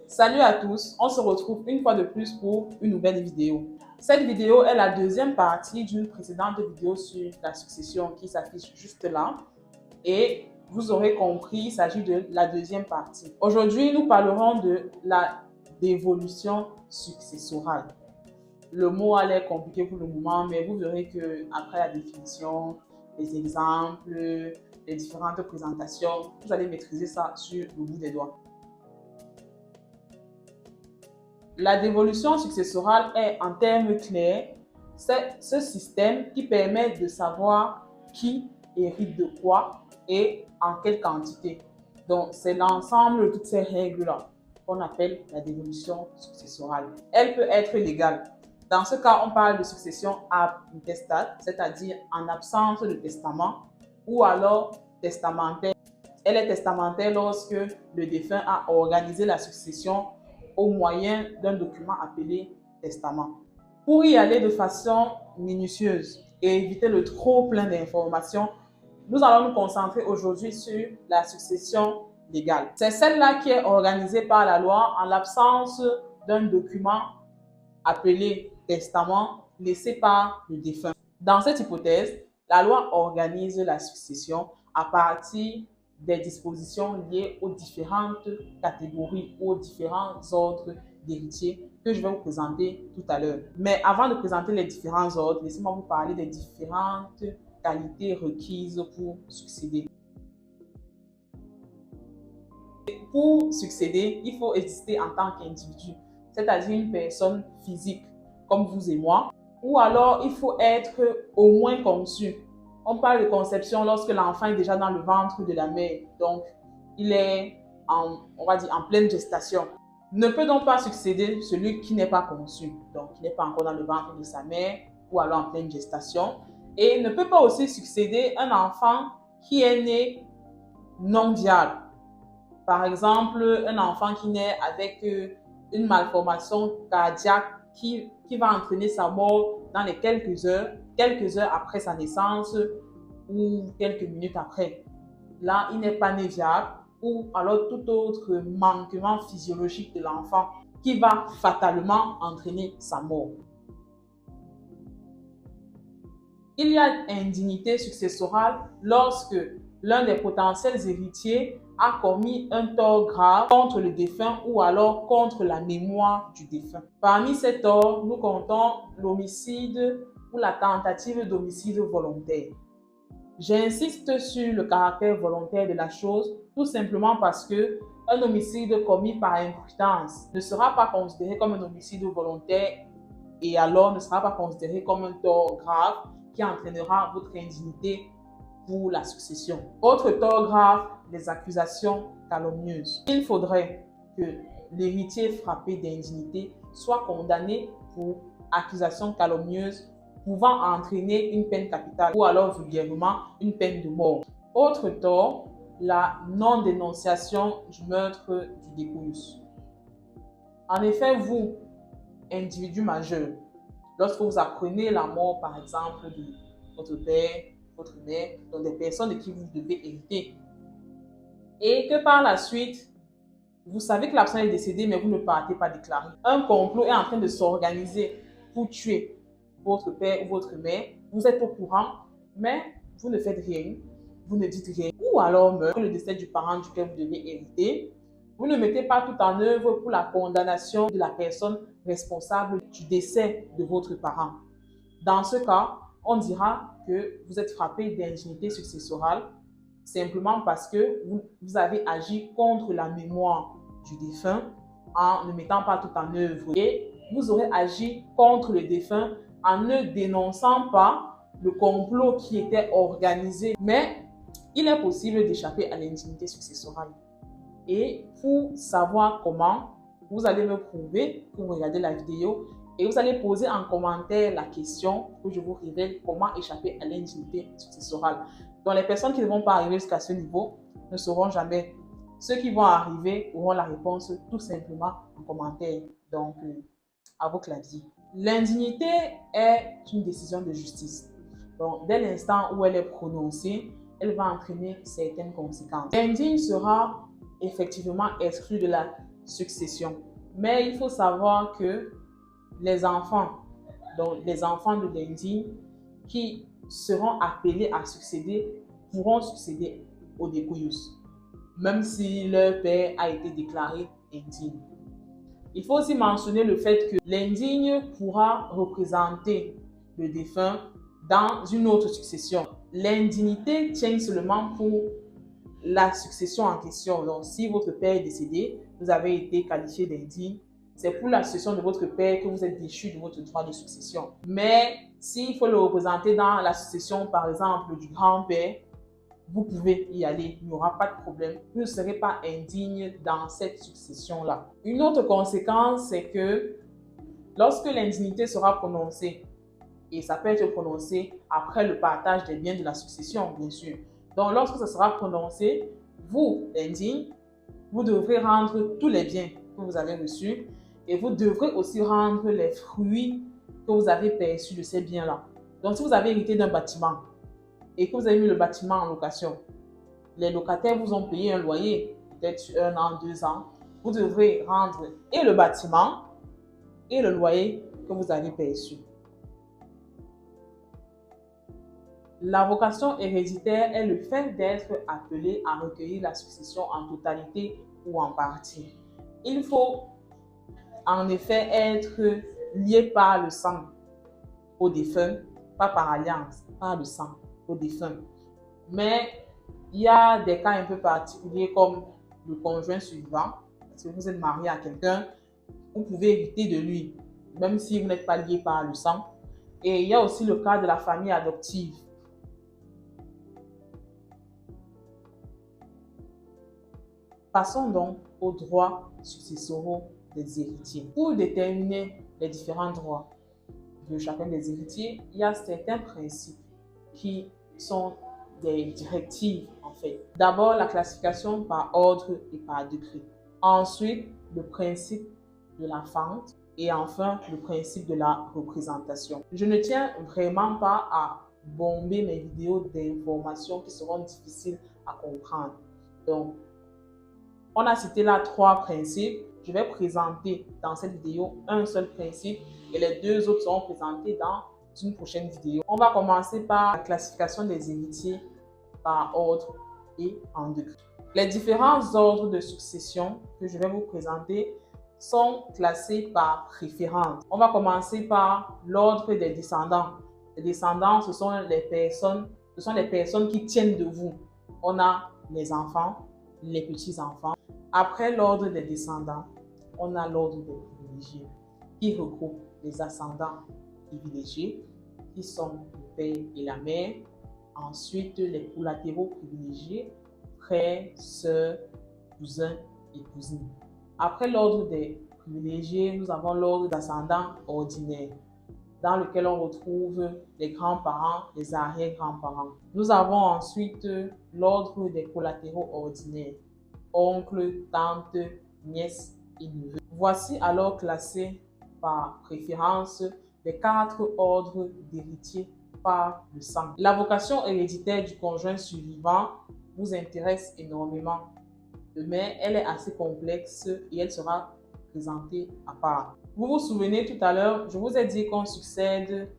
Salut à tous, on se retrouve une fois de plus pour une nouvelle vidéo. Cette vidéo est la deuxième partie d'une précédente vidéo sur la succession qui s'affiche juste là. Et vous aurez compris, il s'agit de la deuxième partie. Aujourd'hui, nous parlerons de la dévolution successorale. Le mot a l'air compliqué pour le moment, mais vous verrez qu'après la définition, les exemples, les différentes présentations, vous allez maîtriser ça sur le bout des doigts. La dévolution successorale est, en termes clairs, c'est ce système qui permet de savoir qui hérite de quoi et en quelle quantité. Donc, c'est l'ensemble de toutes ces règles-là qu'on appelle la dévolution successorale. Elle peut être légale. Dans ce cas, on parle de succession intestate, c'est-à-dire en absence de testament, ou alors testamentaire. Elle est testamentaire lorsque le défunt a organisé la succession au moyen d'un document appelé testament. Pour y aller de façon minutieuse et éviter le trop plein d'informations, nous allons nous concentrer aujourd'hui sur la succession légale. C'est celle-là qui est organisée par la loi en l'absence d'un document appelé testament laissé par le défunt. Dans cette hypothèse, la loi organise la succession à partir des dispositions liées aux différentes catégories, aux différents ordres d'héritiers que je vais vous présenter tout à l'heure. Mais avant de présenter les différents ordres, laissez-moi vous parler des différentes qualités requises pour succéder. Pour succéder, il faut exister en tant qu'individu, c'est-à-dire une personne physique comme vous et moi, ou alors il faut être au moins conçu. On parle de conception lorsque l'enfant est déjà dans le ventre de la mère, donc il est on va dire, en pleine gestation. Ne peut donc pas succéder celui qui n'est pas conçu, donc qui n'est pas encore dans le ventre de sa mère ou alors en pleine gestation. Et ne peut pas aussi succéder un enfant qui est né non viable. Par exemple, un enfant qui naît avec une malformation cardiaque qui va entraîner sa mort dans les quelques heures après sa naissance ou quelques minutes après. Là, il n'est pas né viable, ou alors tout autre manquement physiologique de l'enfant qui va fatalement entraîner sa mort. Il y a indignité successorale lorsque l'un des potentiels héritiers a commis un tort grave contre le défunt ou alors contre la mémoire du défunt. Parmi ces torts, nous comptons l'homicide ou la tentative d'homicide volontaire. J'insiste sur le caractère volontaire de la chose, tout simplement parce que un homicide commis par imprudence ne sera pas considéré comme un homicide volontaire et alors ne sera pas considéré comme un tort grave qui entraînera votre indignité pour la succession. Autre tort grave, les accusations calomnieuses. Il faudrait que l'héritier frappé d'indignité soit condamné pour accusation calomnieuse pouvant entraîner une peine capitale ou alors vulgairement une peine de mort. Autre tort, la non-dénonciation du meurtre du dépouillement. En effet, vous, individu majeur, lorsque vous apprenez la mort, par exemple, de votre père, votre mère, donc des personnes de qui vous devez hériter, et que par la suite, vous savez que la personne est décédée, mais vous ne partez pas déclarer. Un complot est en train de s'organiser pour tuer votre père ou votre mère, vous êtes au courant, mais vous ne faites rien, vous ne dites rien. Ou alors, le décès du parent duquel vous devez hériter, vous ne mettez pas tout en œuvre pour la condamnation de la personne responsable du décès de votre parent. Dans ce cas, on dira que vous êtes frappé d'indignité successorale simplement parce que vous avez agi contre la mémoire du défunt en ne mettant pas tout en œuvre. Et vous aurez agi contre le défunt en ne dénonçant pas le complot qui était organisé. Mais il est possible d'échapper à l'indignité successorale. Et pour savoir comment, vous allez me prouver que vous regardez la vidéo et vous allez poser en commentaire la question que je vous révèle comment échapper à l'indignité successorale. Donc les personnes qui ne vont pas arriver jusqu'à ce niveau ne sauront jamais. Ceux qui vont arriver auront la réponse tout simplement en commentaire. Donc, à vos claviers. L'indignité est une décision de justice. Donc, dès l'instant où elle est prononcée, elle va entraîner certaines conséquences. L'indigne sera effectivement exclu de la succession. Mais il faut savoir que les enfants, donc les enfants de l'indigne qui seront appelés à succéder, pourront succéder aux dépouillus, même si leur père a été déclaré indigne. Il faut aussi mentionner le fait que l'indigne pourra représenter le défunt dans une autre succession. L'indignité tient seulement pour la succession en question. Donc, si votre père est décédé, vous avez été qualifié d'indigne, c'est pour la succession de votre père que vous êtes déchu de votre droit de succession. Mais s'il faut le représenter dans la succession, par exemple, du grand-père, vous pouvez y aller, il n'y aura pas de problème. Vous ne serez pas indigne dans cette succession-là. Une autre conséquence, c'est que lorsque l'indignité sera prononcée, et ça peut être prononcé après le partage des biens de la succession, bien sûr. Donc, lorsque ça sera prononcé, vous, indigne, vous devrez rendre tous les biens que vous avez reçus et vous devrez aussi rendre les fruits que vous avez perçus de ces biens-là. Donc, si vous avez hérité d'un bâtiment et que vous avez mis le bâtiment en location, les locataires vous ont payé un loyer, peut-être 1 an, 2 ans, vous devrez rendre et le bâtiment et le loyer que vous avez perçu. La vocation héréditaire est le fait d'être appelé à recueillir la succession en totalité ou en partie. Il faut en effet être lié par le sang au défunt, pas par alliance, par le sang au défunt. Mais il y a des cas un peu particuliers comme le conjoint survivant. Si vous êtes marié à quelqu'un, vous pouvez hériter de lui, même si vous n'êtes pas lié par le sang. Et il y a aussi le cas de la famille adoptive. Passons donc aux droits successoraux des héritiers. Pour déterminer les différents droits de chacun des héritiers, il y a certains principes qui sont des directives en fait. D'abord, la classification par ordre et par degré. Ensuite, le principe de la fente. Et enfin, le principe de la représentation. Je ne tiens vraiment pas à bomber mes vidéos d'informations qui seront difficiles à comprendre. Donc, on a cité là 3 principes. Je vais présenter dans cette vidéo un seul principe et les 2 autres seront présentés dans une prochaine vidéo. On va commencer par la classification des héritiers par ordre et en degré. Les différents ordres de succession que je vais vous présenter sont classés par préférence. On va commencer par l'ordre des descendants. Les descendants, ce sont les personnes qui tiennent de vous. On a les enfants, les petits-enfants. Après l'ordre des descendants, on a l'ordre des privilégiés qui regroupe les ascendants privilégiés qui sont le père et la mère. Ensuite, les collatéraux privilégiés, frères, sœurs, cousins et cousines. Après l'ordre des privilégiés, nous avons l'ordre d'ascendants ordinaires, dans lequel on retrouve les grands-parents, les arrière-grands-parents. Nous avons ensuite l'ordre des collatéraux ordinaires, oncles, tantes, nièces et neveux. Voici alors classés par préférence les 4 ordres d'héritiers par le sang. La vocation héréditaire du conjoint survivant vous intéresse énormément, mais elle est assez complexe et elle sera présentée à part. Vous vous souvenez tout à l'heure, je vous ai dit qu'on succède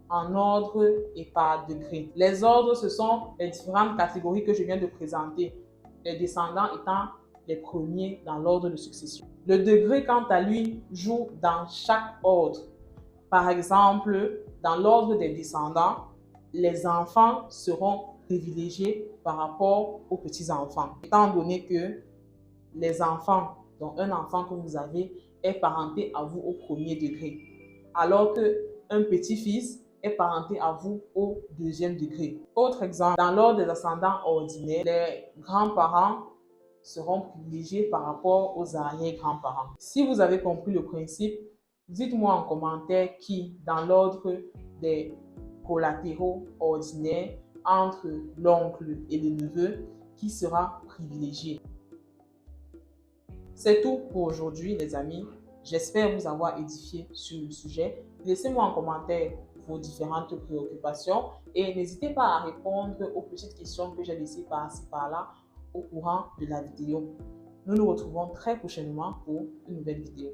en ordre et par degré. Les ordres, ce sont les différentes catégories que je viens de présenter, les descendants étant les premiers dans l'ordre de succession. Le degré, quant à lui, joue dans chaque ordre. Par exemple, dans l'ordre des descendants, les enfants seront privilégiés par rapport aux petits-enfants, étant donné que les enfants, donc un enfant que vous avez, est parenté à vous au premier degré, alors qu'un petit-fils est parenté à vous au 2e degré. Autre exemple, dans l'ordre des ascendants ordinaires, les grands-parents seront privilégiés par rapport aux arrière-grands-parents. Si vous avez compris le principe, dites-moi en commentaire qui, dans l'ordre des collatéraux ordinaires, entre l'oncle et le neveu, qui sera privilégié. C'est tout pour aujourd'hui, les amis. J'espère vous avoir édifié sur le sujet. Laissez-moi en commentaire vos différentes préoccupations et n'hésitez pas à répondre aux petites questions que j'ai laissées par-ci par-là au courant de la vidéo. Nous nous retrouvons très prochainement pour une nouvelle vidéo.